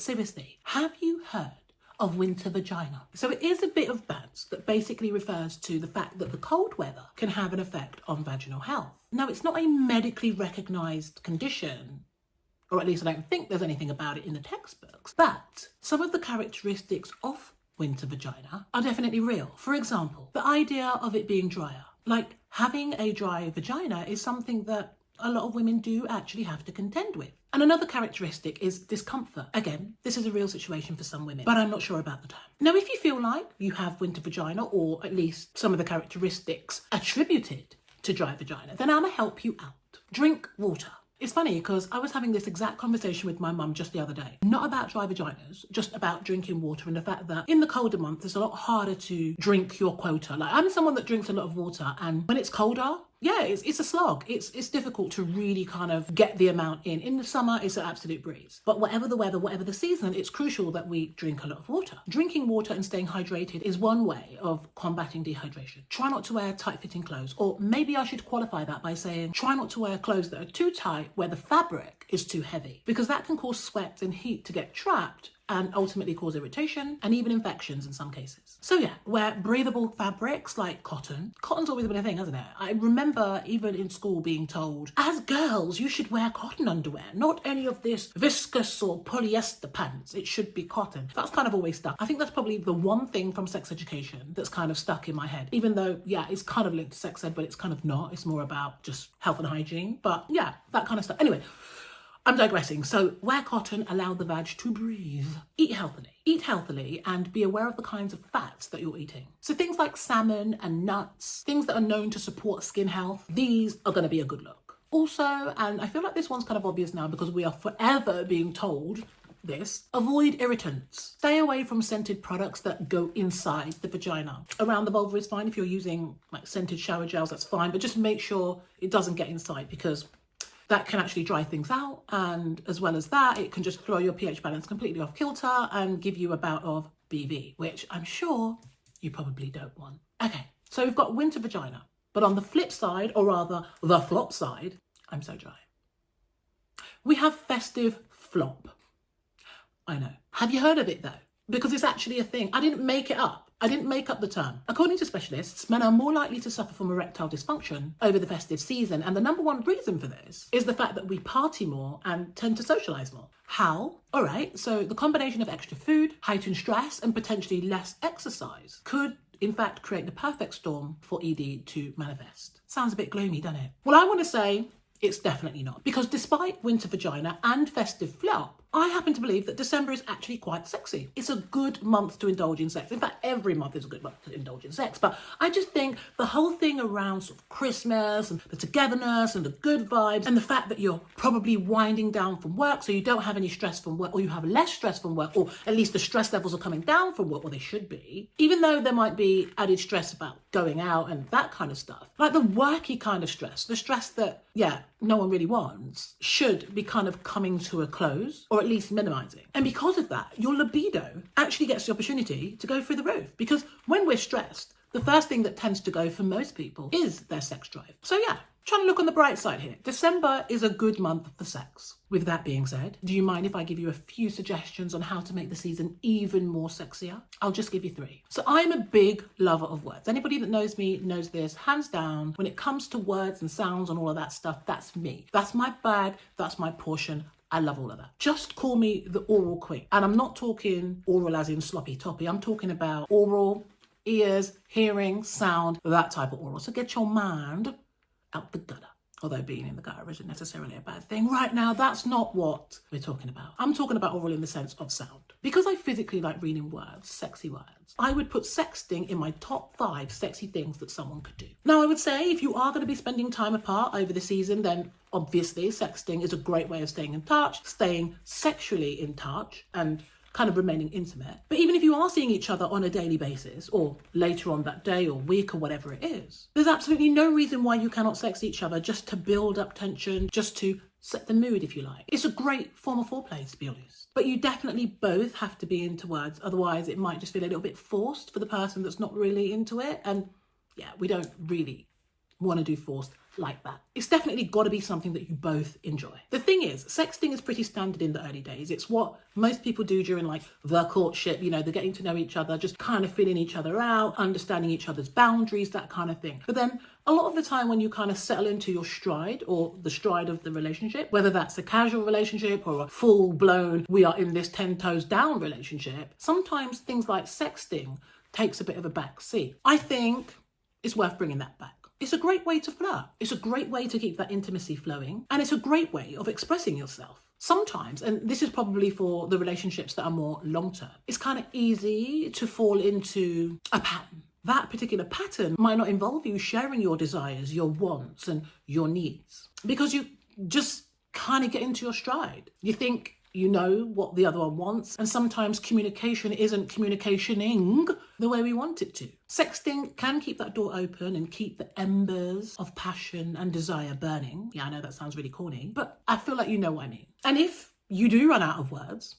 seriously, have you heard of winter vagina? So it is a bit of bounce that basically refers to the fact that the cold weather can have an effect on vaginal health. Now, it's not a medically recognised condition, or at least I don't think there's anything about it in the textbooks, but some of the characteristics of winter vagina are definitely real. For example, the idea of it being drier. Like, having a dry vagina is something that a lot of women do actually have to contend with. And another characteristic is discomfort. Again, this is a real situation for some women, but I'm not sure about the term. Now, if you feel like you have winter vagina, or at least some of the characteristics attributed to dry vagina, then I'm gonna help you out. Drink water. It's funny because I was having this exact conversation with my mum just the other day. Not about dry vaginas, just about drinking water and the fact that in the colder months, it's a lot harder to drink your quota. Like, I'm someone that drinks a lot of water, and when it's colder, yeah, it's a slog. It's difficult to really kind of get the amount in. In the summer, it's an absolute breeze. But whatever the weather, whatever the season, it's crucial that we drink a lot of water. Drinking water and staying hydrated is one way of combating dehydration. Try not to wear tight-fitting clothes. Or maybe I should qualify that by saying try not to wear clothes that are too tight where the fabric is too heavy, because that can cause sweat and heat to get trapped and ultimately cause irritation and even infections in some cases. So yeah, wear breathable fabrics like cotton. Cotton's always been a thing, hasn't it? I remember even in school being told, as girls, you should wear cotton underwear, not any of this viscose or polyester pants. It should be cotton. That's kind of always stuck. I think that's probably the one thing from sex education that's kind of stuck in my head, even though, yeah, it's kind of linked to sex ed, but it's kind of not. It's more about just health and hygiene. But yeah, that kind of stuff. Anyway, I'm digressing. So wear cotton, allow the vag to breathe. Eat healthily. Eat healthily and be aware of the kinds of fats that you're eating. So things like salmon and nuts, things that are known to support skin health, these are going to be a good look. Also, and I feel like this one's kind of obvious now because we are forever being told this, avoid irritants. Stay away from scented products that go inside the vagina. Around the vulva is fine. If you're using like scented shower gels, that's fine, but just make sure it doesn't get inside, because that can actually dry things out, and as well as that, it can just throw your pH balance completely off kilter and give you a bout of BV, which I'm sure you probably don't want. Okay, so we've got winter vagina, but on the flip side, or rather the flop side, I'm so dry, we have festive flop. I know. Have you heard of it though? Because it's actually a thing. I didn't make it up. I didn't make up the term. According to specialists, men are more likely to suffer from erectile dysfunction over the festive season, and the number one reason for this is the fact that we party more and tend to socialise more. How? All right, so the combination of extra food, heightened stress, and potentially less exercise could in fact create the perfect storm for ED to manifest. Sounds a bit gloomy, doesn't it? Well, I want to say it's definitely not, because despite winter vagina and festive flop, I happen to believe that December is actually quite sexy. It's a good month to indulge in sex. In fact, every month is a good month to indulge in sex. But I just think the whole thing around sort of Christmas and the togetherness and the good vibes and the fact that you're probably winding down from work, so you don't have any stress from work, or you have less stress from work, or at least the stress levels are coming down from work, or they should be, even though there might be added stress about going out and that kind of stuff. Like the worky kind of stress, the stress that, yeah, no one really wants, should be kind of coming to a close, or at least minimizing. And because of that, your libido actually gets the opportunity to go through the roof, because when we're stressed, the first thing that tends to go for most people is their sex drive. So yeah, trying to look on the bright side here. December is a good month for sex. With that being said, do you mind if I give you a few suggestions on how to make the season even more sexier? I'll just give you 3. So I'm a big lover of words. Anybody that knows me knows this, hands down. When it comes to words and sounds and all of that stuff, that's me. That's my bag, that's my portion. I love all of that. Just call me the oral queen. And I'm not talking oral as in sloppy toppy. I'm talking about oral, ears, hearing, sound, that type of oral. So get your mind out the gutter. Although being in the gutter isn't necessarily a bad thing. Right now, that's not what we're talking about. I'm talking about oral in the sense of sound. Because I physically like reading words, sexy words, I would put sexting in my top 5 sexy things that someone could do. Now, I would say if you are going to be spending time apart over the season, then obviously sexting is a great way of staying in touch, staying sexually in touch, and kind of remaining intimate. But even if you are seeing each other on a daily basis, or later on that day or week or whatever it is, there's absolutely no reason why you cannot sex each other just to build up tension, just to set the mood, if you like. It's a great form of foreplay, to be honest. But you definitely both have to be into words, otherwise it might just feel a little bit forced for the person that's not really into it. And yeah, we don't really want to do forced like that. It's definitely got to be something that you both enjoy. The thing is, sexting is pretty standard in the early days. It's what most people do during like the courtship, you know, they're getting to know each other, just kind of feeling each other out, understanding each other's boundaries, that kind of thing. But then a lot of the time when you kind of settle into your stride or the stride of the relationship, whether that's a casual relationship or a full-blown, we are in this 10 toes down relationship, sometimes things like sexting takes a bit of a back seat. I think it's worth bringing that back. It's a great way to flirt. It's a great way to keep that intimacy flowing. And it's a great way of expressing yourself. Sometimes, and this is probably for the relationships that are more long-term, it's kind of easy to fall into a pattern. That particular pattern might not involve you sharing your desires, your wants, and your needs, because you just kind of get into your stride. You think you know what the other one wants, and sometimes communication isn't communicationing the way we want it to. Sexting can keep that door open and keep the embers of passion and desire burning. Yeah, I know that sounds really corny, but I feel like you know what I mean. And if you do run out of words,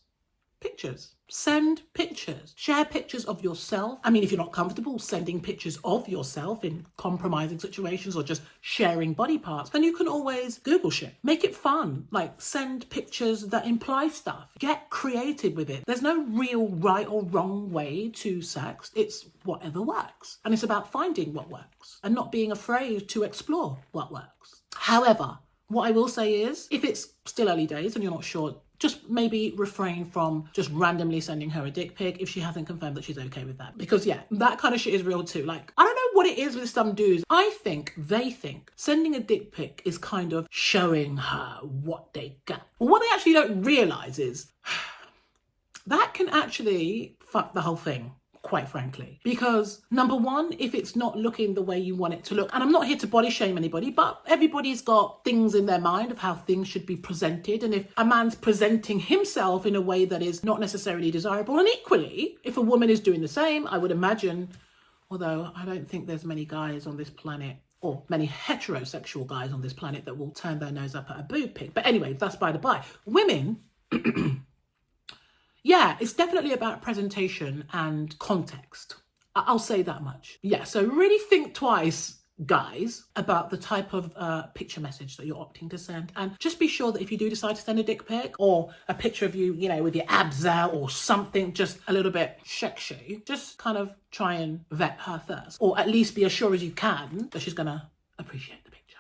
pictures. Send pictures. Share pictures of yourself. I mean, if you're not comfortable sending pictures of yourself in compromising situations or just sharing body parts, then you can always Google shit. Make it fun. Like, send pictures that imply stuff. Get creative with it. There's no real right or wrong way to sext. It's whatever works. And it's about finding what works and not being afraid to explore what works. However, what I will say is, if it's still early days and you're not sure, just maybe refrain from just randomly sending her a dick pic if she hasn't confirmed that she's okay with that. Because yeah, that kind of shit is real too. Like, I don't know what it is with some dudes. I think they think sending a dick pic is kind of showing her what they got. Well, what they actually don't realise is that can actually fuck the whole thing, quite frankly. Because number one, if it's not looking the way you want it to look, and I'm not here to body shame anybody, but everybody's got things in their mind of how things should be presented. And if a man's presenting himself in a way that is not necessarily desirable, and equally, if a woman is doing the same, I would imagine, although I don't think there's many guys on this planet or many heterosexual guys on this planet that will turn their nose up at a boob pic. But anyway, that's by the by. Women, yeah, it's definitely about presentation and context. I'll say that much. Yeah, so really think twice, guys, about the type of picture message that you're opting to send. And just be sure that if you do decide to send a dick pic or a picture of you, you know, with your abs out or something just a little bit sexy, just kind of try and vet her first. Or at least be as sure as you can that she's going to appreciate the picture.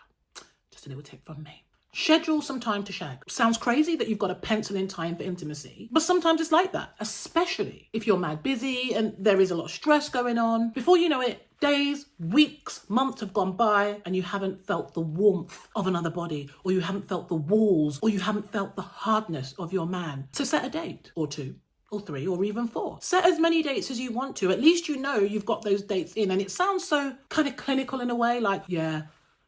Just a little tip from me. Schedule some time to shag. Sounds crazy that you've got to pencil in time for intimacy, but sometimes it's like that, especially if you're mad busy and there is a lot of stress going on. Before you know it, days, weeks, months have gone by and you haven't felt the warmth of another body, or you haven't felt the walls, or you haven't felt the hardness of your man. So set a date or two, or 3, or even 4. Set as many dates as you want to. At least you know you've got those dates in. And it sounds so kind of clinical in a way, like, yeah,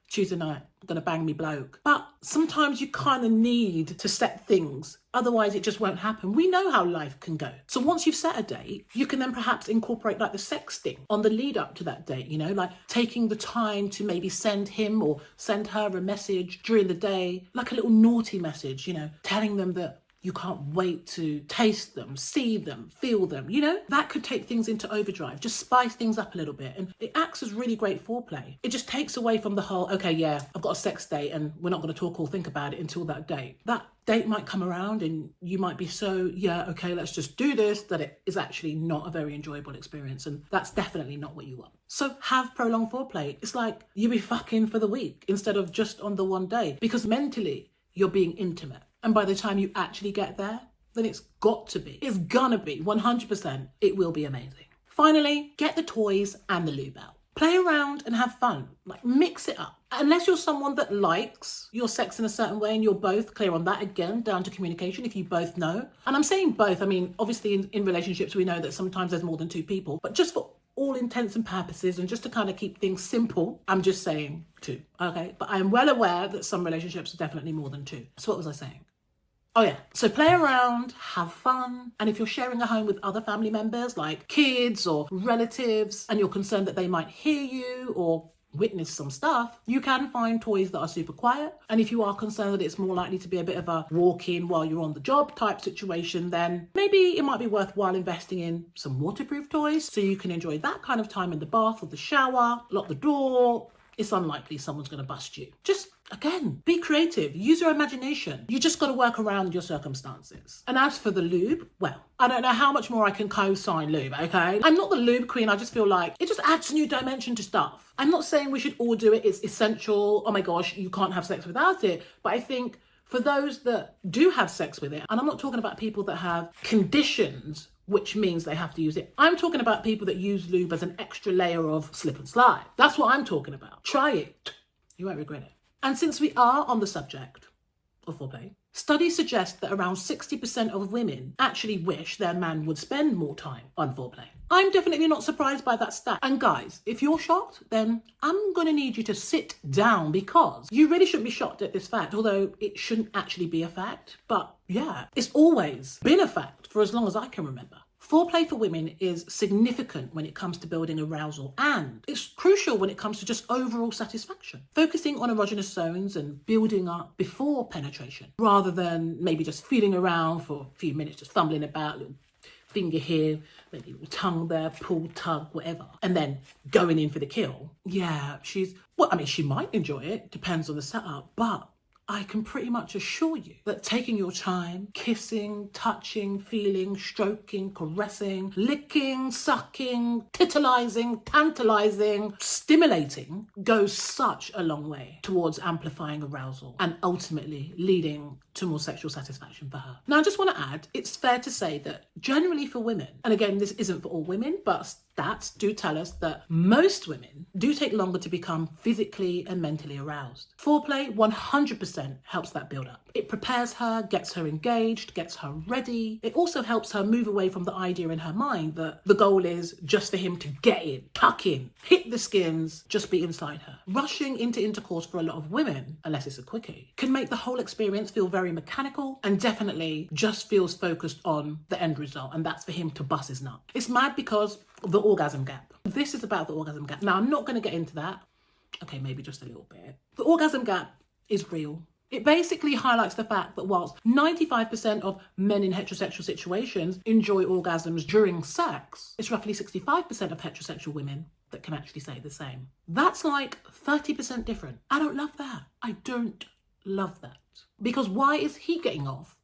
Tuesday night, I'm gonna bang me bloke. But sometimes you kind of need to set things, otherwise it just won't happen. We know how life can go. So once you've set a date, you can then perhaps incorporate like the sexting on the lead up to that date, you know, like taking the time to maybe send him or send her a message during the day, like a little naughty message, you know, telling them that you can't wait to taste them, see them, feel them, you know? That could take things into overdrive, just spice things up a little bit. And it acts as really great foreplay. It just takes away from the whole, okay, yeah, I've got a sex date and we're not going to talk or think about it until that date. That date might come around and you might be so, yeah, okay, let's just do this, that it is actually not a very enjoyable experience. And that's definitely not what you want. So have prolonged foreplay. It's like you be fucking for the week instead of just on the one day, because mentally you're being intimate. And by the time you actually get there, then it's got to be. It's gonna be 100%. It will be amazing. Finally, get the toys and the lube out. Play around and have fun. Like, mix it up. Unless you're someone that likes your sex in a certain way and you're both clear on that, again, down to communication, if you both know. And I'm saying both. I mean, obviously in relationships, we know that sometimes there's more than 2 people. But just for all intents and purposes, and just to kind of keep things simple, I'm just saying 2, okay? But I'm well aware that some relationships are definitely more than 2. So what was I saying? Oh yeah, so play around, have fun. And if you're sharing a home with other family members like kids or relatives, and you're concerned that they might hear you or witness some stuff, you can find toys that are super quiet. And if you are concerned that it's more likely to be a bit of a walk-in while you're on the job type situation, then maybe it might be worthwhile investing in some waterproof toys so you can enjoy that kind of time in the bath or the shower, lock the door, it's unlikely someone's going to bust you. Just, again, be creative. Use your imagination. You just got to work around your circumstances. And as for the lube, well, I don't know how much more I can co-sign lube, okay? I'm not the lube queen. I just feel like it just adds a new dimension to stuff. I'm not saying we should all do it. It's essential. Oh my gosh, you can't have sex without it. But I think for those that do have sex with it, and I'm not talking about people that have conditions which means they have to use it. I'm talking about people that use lube as an extra layer of slip and slide. That's what I'm talking about. Try it. You won't regret it. And since we are on the subject of foreplay, studies suggest that around 60% of women actually wish their man would spend more time on foreplay. I'm definitely not surprised by that stat. And guys, if you're shocked, then I'm going to need you to sit down, because you really shouldn't be shocked at this fact, although it shouldn't actually be a fact. But yeah, it's always been a fact for as long as I can remember. Foreplay for women is significant when it comes to building arousal, and it's crucial when it comes to just overall satisfaction. Focusing on erogenous zones and building up before penetration, rather than maybe just feeling around for a few minutes, just fumbling about, little finger here, maybe a little tongue there, pull, tug, whatever, and then going in for the kill. Yeah, she might enjoy it, depends on the setup, but I can pretty much assure you that taking your time, kissing, touching, feeling, stroking, caressing, licking, sucking, titillizing, tantalizing, stimulating goes such a long way towards amplifying arousal and ultimately leading to more sexual satisfaction for her. Now, I just want to add, it's fair to say that generally for women, and again, this isn't for all women, but stats do tell us that most women do take longer to become physically and mentally aroused. Foreplay 100% helps that build up. It prepares her, gets her engaged, gets her ready. It also helps her move away from the idea in her mind that the goal is just for him to get in, tuck in, hit the skins, just be inside her. Rushing into intercourse for a lot of women, unless it's a quickie, can make the whole experience feel very mechanical and definitely just feels focused on the end result, and that's for him to bust his nut. It's mad because the orgasm gap. This is about the orgasm gap. Now, I'm not going to get into that. Okay, maybe just a little bit. The orgasm gap is real. It basically highlights the fact that whilst 95% of men in heterosexual situations enjoy orgasms during sex, it's roughly 65% of heterosexual women that can actually say the same. That's like 30% different. I don't love that. I don't love that. Because why is he getting off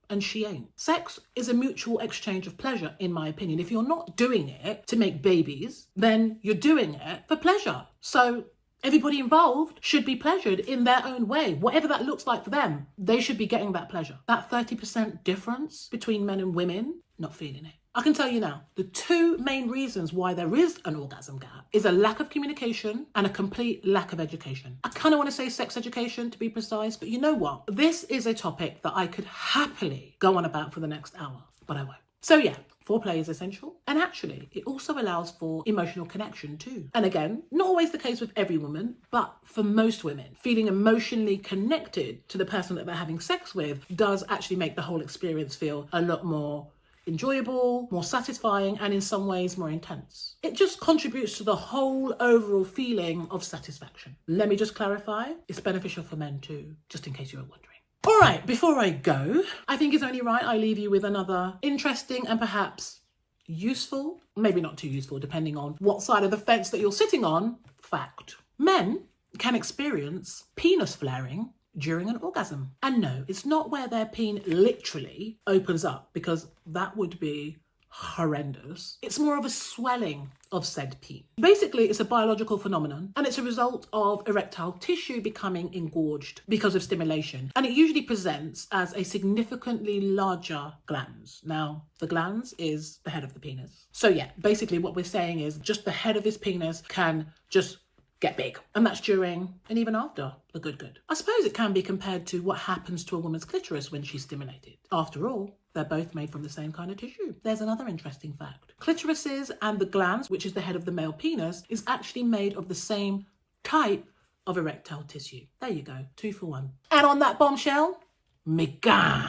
and she ain't? Sex is a mutual exchange of pleasure, in my opinion. If you're not doing it to make babies, then you're doing it for pleasure. So everybody involved should be pleasured in their own way. Whatever that looks like for them, they should be getting that pleasure. That 30% difference between men and women, not feeling it. I can tell you now, the two main reasons why there is an orgasm gap is a lack of communication and a complete lack of education. I kind of want to say sex education to be precise, but you know what? This is a topic that I could happily go on about for the next hour, but I won't. So yeah, foreplay is essential, and actually it also allows for emotional connection too. And again, not always the case with every woman, but for most women, feeling emotionally connected to the person that they're having sex with does actually make the whole experience feel a lot more enjoyable, more satisfying, and in some ways more intense. It just contributes to the whole overall feeling of satisfaction. Let me just clarify, it's beneficial for men too, just in case you were wondering. All right, before I go, I think it's only right I leave you with another interesting and perhaps useful, maybe not too useful, depending on what side of the fence that you're sitting on, fact. Men can experience penis flaring during an orgasm. And no, it's not where their peen literally opens up, because that would be horrendous. It's more of a swelling of said peen. Basically, it's a biological phenomenon, and it's a result of erectile tissue becoming engorged because of stimulation. And it usually presents as a significantly larger glans. Now, the glans is the head of the penis. So yeah, basically what we're saying is just the head of his penis can just get big. And that's during and even after the good. I suppose it can be compared to what happens to a woman's clitoris when she's stimulated. After all, they're both made from the same kind of tissue. There's another interesting fact. Clitorises and the glans, which is the head of the male penis, is actually made of the same type of erectile tissue. There you go, 2 for 1. And on that bombshell, Megan.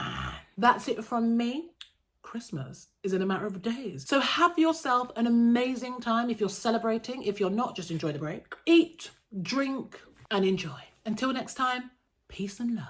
That's it from me. Christmas is in a matter of days. So have yourself an amazing time if you're celebrating. If you're not, just enjoy the break. Eat, drink, and enjoy. Until next time, peace and love.